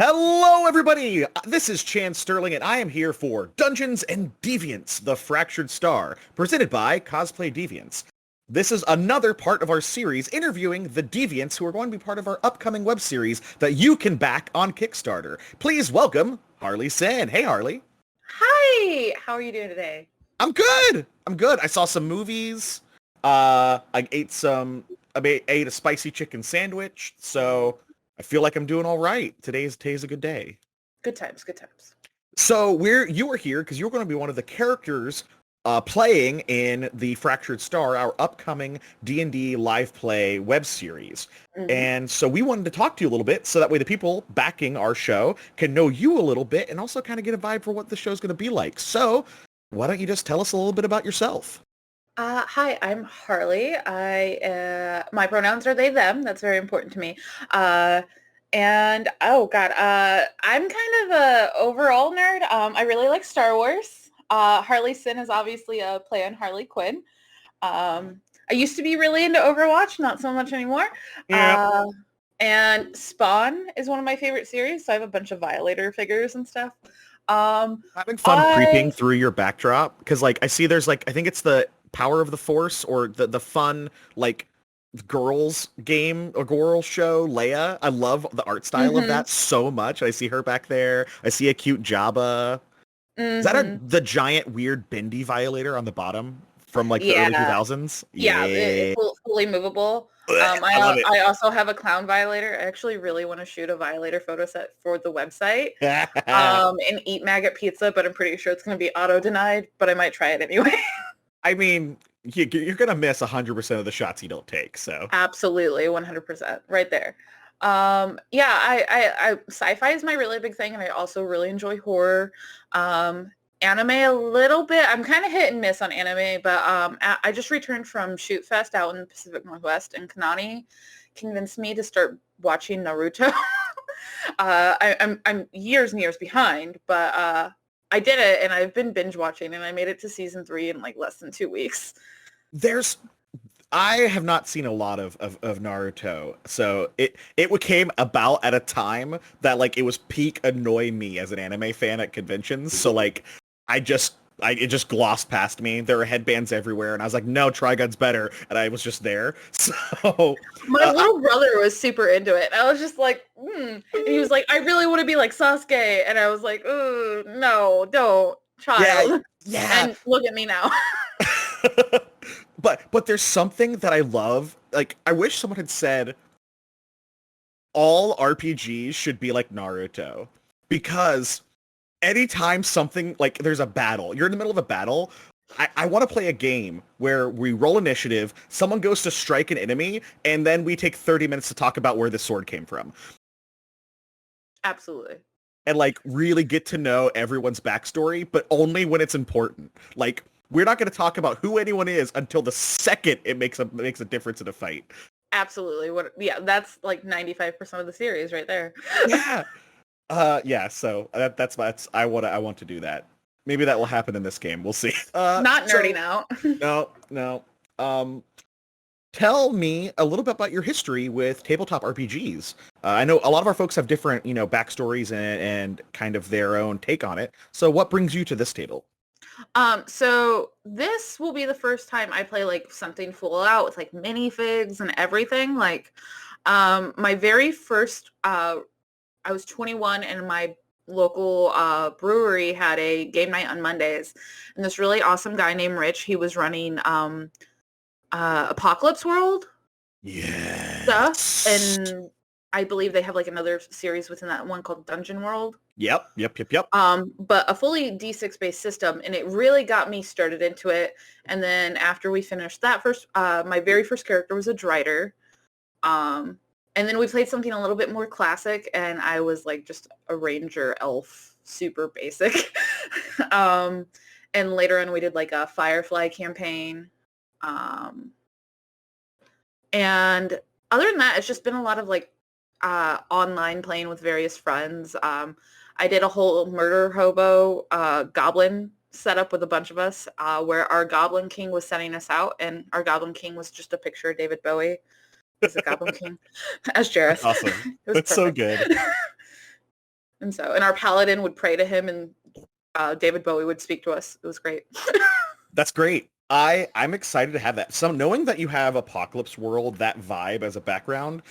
Hello, everybody! This is Chan Sterling, and I am here for Dungeons and Deviants, the Fractured Star, presented by Cosplay Deviants. This is another part of our series interviewing the Deviants who are going to be part of our upcoming web series that you can back on Kickstarter. Please welcome Harlee Syn. Hey, Harlee. Hi! How are you doing today? I'm good! I saw some movies. I ate a spicy chicken sandwich, so I feel like I'm doing all right. Today's a good day. Good times, good times. So you were here because you're going to be one of the characters playing in the Fractured Star, our upcoming D&D live play web series. And so we wanted to talk to you a little bit so that way the people backing our show can know you a little bit and also kind of get a vibe for what the show's going to be like. So why don't you just tell us a little bit about yourself? Hi, I'm Harlee. My pronouns are they, them. That's very important to me. And oh God, I'm kind of a overall nerd. I really like Star Wars. Harlee Syn is obviously a play on Harley Quinn. I used to be really into Overwatch, not so much anymore. Yeah. And Spawn is one of my favorite series, so I have a bunch of Violator figures and stuff. Having fun creeping through your backdrop because like I see there's like I think it's the Power of the Force or the fun like girls game or girls show Leia. I love the art style of that so much. I see her back there. I see a cute Jabba. Is that the giant weird bendy Violator on the bottom from like the early 2000s? Yeah, it's fully movable. I love it. I also have a clown Violator. I actually really want to shoot a Violator photo set for the website and eat maggot pizza, but I'm pretty sure it's going to be auto-denied, but I might try it anyway. I mean, you're going to miss 100% of the shots you don't take, so. Absolutely, 100%, right there. I sci-fi is my really big thing, and I also really enjoy horror. Anime a little bit. I'm kind of hit and miss on anime, but I just returned from Shoot Fest out in the Pacific Northwest, and Kanani convinced me to start watching Naruto. I'm years and years behind, but I did it, and I've been binge watching, and I made it to season 3 in like less than 2 weeks. I have not seen a lot of Naruto, so it came about at a time that like it was peak annoy me as an anime fan at conventions. So like it just glossed past me. There were headbands everywhere, and I was like, no, Trigun's better, and I was just there. So my little brother was super into it. I was just like, And he was like, I really want to be like Sasuke, and I was like, no, don't, child. Yeah. And look at me now. But there's something that I love. Like, I wish someone had said all RPGs should be like Naruto. Because anytime something, like, there's a battle, you're in the middle of a battle, I want to play a game where we roll initiative, someone goes to strike an enemy, and then we take 30 minutes to talk about where the sword came from. Absolutely. And, like, really get to know everyone's backstory, but only when it's important. Like, we're not going to talk about who anyone is until the second it makes a difference in a fight. Absolutely. That's like 95% of the series right there. Yeah. So that's I want to do that. Maybe that will happen in this game. We'll see. Not nerding out. No. Tell me a little bit about your history with tabletop RPGs. I know a lot of our folks have different, backstories and kind of their own take on it. So what brings you to this table? So this will be the first time I play like something full out with like minifigs and everything. Like, my very first, I was 21 and my local brewery had a game night on Mondays, and this really awesome guy named Rich, he was running Apocalypse World stuff, and I believe they have like another series within that one called Dungeon World. Yep. But a fully D6 based system, and it really got me started into it. And then after we finished that first, my very first character was a Drider. And then we played something a little bit more classic, and I was like just a ranger elf, super basic. And later on we did like a Firefly campaign. And other than that, it's just been a lot of like online playing with various friends. I did a whole murder hobo goblin setup with a bunch of us where our Goblin King was sending us out, and our Goblin King was just a picture of David Bowie as the Goblin King as Jareth. Awesome. That's so good. And our paladin would pray to him, and David Bowie would speak to us. It was great. That's great. I'm excited to have that. So knowing that you have Apocalypse World, that vibe as a background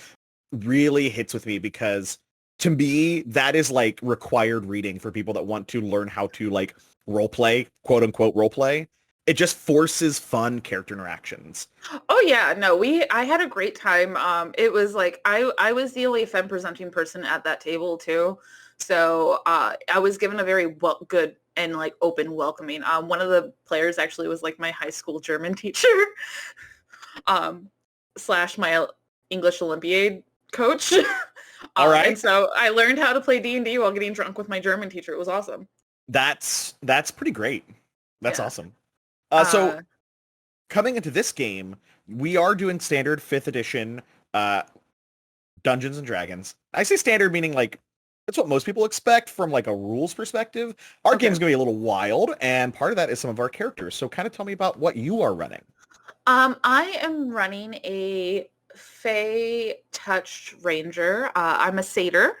really hits with me because to me, that is like required reading for people that want to learn how to like role play, quote unquote role play. It just forces fun character interactions. Oh yeah, no, I had a great time. It was like I was the only femme presenting person at that table too. So I was given a very good and like open welcoming. One of the players actually was like my high school German teacher, slash my English Olympiad coach. All right. And so I learned how to play D&D while getting drunk with my German teacher. It was awesome. That's pretty great. That's awesome. So coming into this game, we are doing standard 5th edition Dungeons and Dragons. I say standard meaning like that's what most people expect from like a rules perspective. Our game's going to be a little wild, and part of that is some of our characters. So kind of tell me about what you are running. I am running a Fae-touched ranger. I'm a satyr.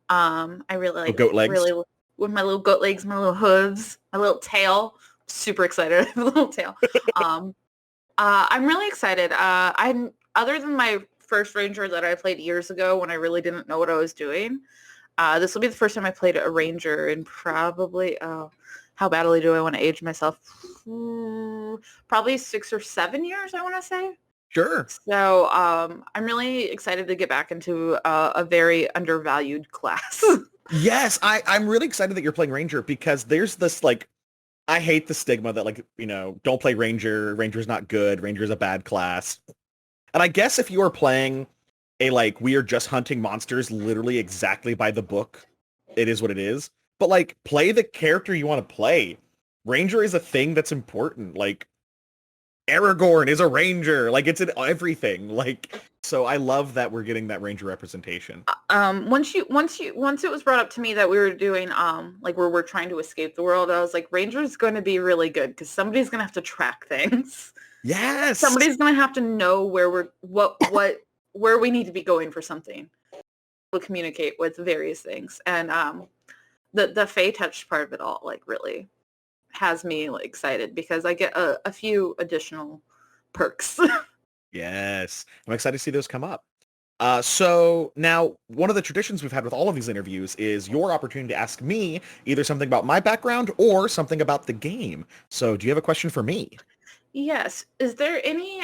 I really like goat legs. Really with my little goat legs, my little hooves, my little tail. Super excited. The little tail. I'm really excited. I'm other than my first ranger that I played years ago when I really didn't know what I was doing. This will be the first time I played a ranger in probably how badly do I want to age myself? Probably 6 or 7 years, I want to say. Sure. So I'm really excited to get back into a very undervalued class. Yes, I'm really excited that you're playing ranger because there's this like, I hate the stigma that like, you know, don't play ranger. Ranger's not good. Ranger's a bad class. And I guess if you are playing a like, we are just hunting monsters literally exactly by the book, it is what it is. But like, play the character you want to play. Ranger is a thing that's important. Like, Aragorn is a ranger. Like, it's in everything. Like, so I love that we're getting that ranger representation. Once it was brought up to me that we were doing like where we're trying to escape the world, I was like, Ranger's going to be really good because somebody's going to have to track things. Yes. Somebody's going to have to know where where we need to be going for something. We'll communicate with various things, and the Fae-touched part of it all like really has me like excited because I get a few additional perks. Yes, I'm excited to see those come up. So now one of the traditions we've had with all of these interviews is your opportunity to ask me either something about my background or something about the game. So do you have a question for me? Yes. Is there any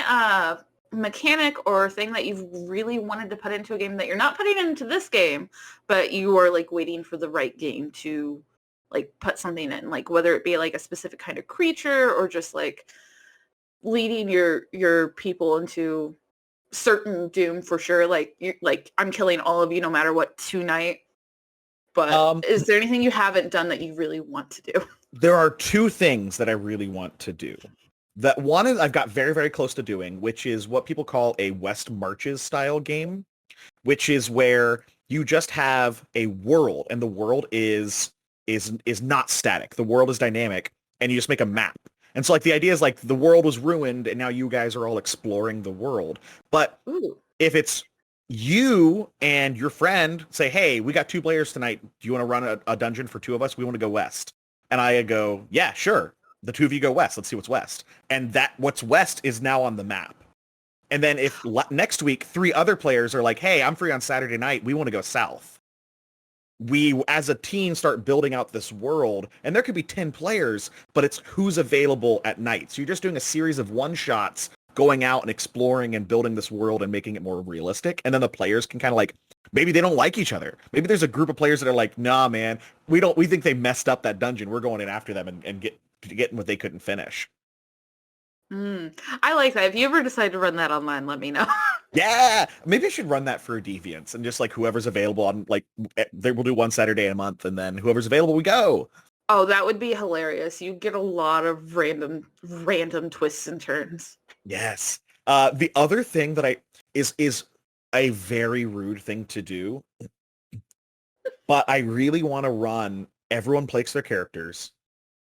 mechanic or thing that you've really wanted to put into a game that you're not putting into this game, but you are like waiting for the right game to like put something in, like whether it be like a specific kind of creature or just like leading your people into certain doom for sure, like you like I'm killing all of you no matter what tonight, but is there anything you haven't done that you really want to do? There are two things that I really want to do. That one is I've got very, very close to doing, which is what people call a West Marches style game, which is where you just have a world and the world is not static. The world is dynamic and you just make a map. And so like the idea is like the world was ruined and now you guys are all exploring the world. But if it's you and your friend say, hey, we got 2 players tonight. Do you want to run a dungeon for 2 of us? We want to go west. And I go, yeah, sure. The 2 of you go west. Let's see what's west. And that what's west is now on the map. And then if next week 3 other players are like, hey, I'm free on Saturday night. We want to go south. We, as a team, start building out this world. And there could be 10 players, but it's who's available at night. So you're just doing a series of one-shots going out and exploring and building this world and making it more realistic. And then the players can kind of like, maybe they don't like each other. Maybe there's a group of players that are like, nah, man, we think they messed up that dungeon. We're going in after them and getting what they couldn't finish. I like that. If you ever decide to run that online, let me know. Yeah, maybe I should run that for Deviants and just like whoever's available on like they will do one Saturday a month and then whoever's available we go. Oh, that would be hilarious. You get a lot of random twists and turns. Yes. The other thing that is a very rude thing to do, but I really want to run. Everyone plays their characters,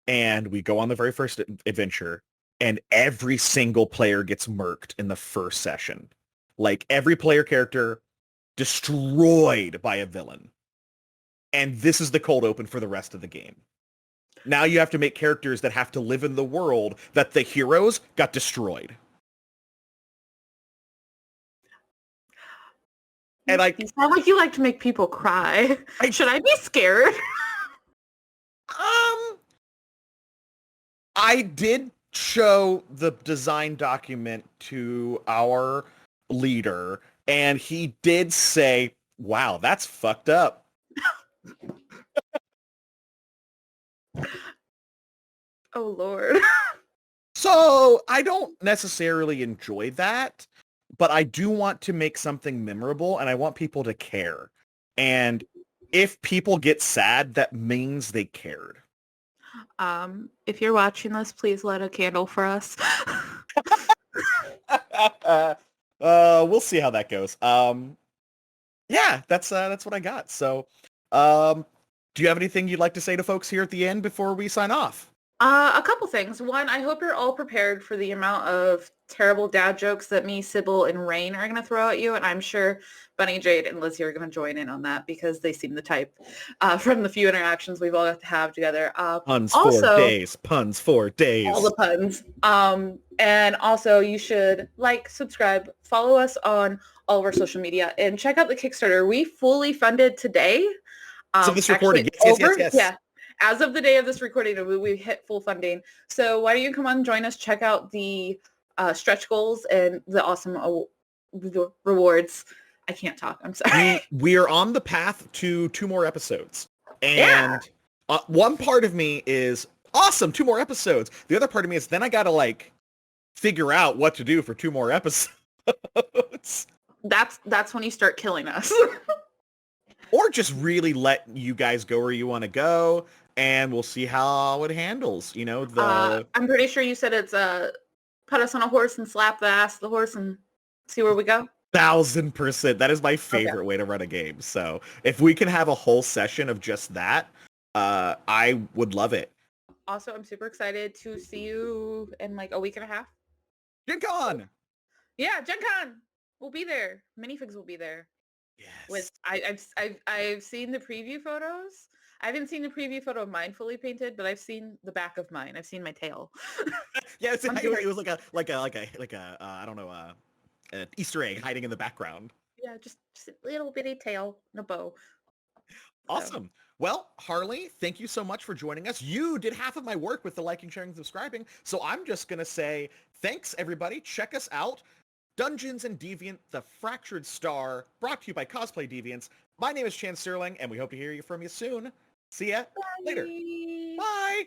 and we go on the very first adventure, and every single player gets murked in the first session. Like every player character destroyed by a villain. And this is the cold open for the rest of the game. Now you have to make characters that have to live in the world that the heroes got destroyed. And You sound like you like to make people cry. Should I be scared? I did show the design document to our leader, and he did say, wow, that's fucked up. Oh, Lord. So I don't necessarily enjoy that, but I do want to make something memorable, and I want people to care. And if people get sad, that means they cared. If you're watching this, please light a candle for us. We'll see how that goes. Yeah, that's what I got. So, do you have anything you'd like to say to folks here at the end before we sign off? A couple things. One, I hope you're all prepared for the amount of terrible dad jokes that me, Sybil, and Rain are going to throw at you. And I'm sure Bunny, Jade, and Lizzie are going to join in on that because they seem the type from the few interactions we've all got to have together. Puns also, for days. Puns for days. All the puns. And also, you should like, subscribe, follow us on all of our social media, and check out the Kickstarter. We fully funded today. So this recording, yes. Yeah. As of the day of this recording, we hit full funding. So why don't you come on, join us, check out the stretch goals and the awesome rewards. I can't talk. I'm sorry. We are on the path to 2 more episodes. And one part of me is, awesome, 2 more episodes. The other part of me is, then I got to like figure out what to do for 2 more episodes. That's when you start killing us. Or just really let you guys go where you want to go, and we'll see how it handles. You know, I'm pretty sure you said it's put us on a horse and slap the ass of the horse and see where we go. 1000%. That is my favorite way to run a game. So if we can have a whole session of just that, I would love it. Also, I'm super excited to see you in like a week and a half. Gen Con! Yeah, Gen Con! We'll be there. Minifigs will be there. Yes. I've seen the preview photos. I haven't seen the preview photo of mine fully painted, but I've seen the back of mine. I've seen my tail. Yeah, it was like a I don't know, an Easter egg hiding in the background. Yeah, just a little bitty tail and a bow. Awesome. So. Well, Harlee, thank you so much for joining us. You did half of my work with the liking, sharing, and subscribing. So I'm just going to say thanks, everybody. Check us out. Dungeons and Deviant, The Fractured Star, brought to you by Cosplay Deviants. My name is Chan Sterling, and we hope to hear from you soon. See ya later. Bye.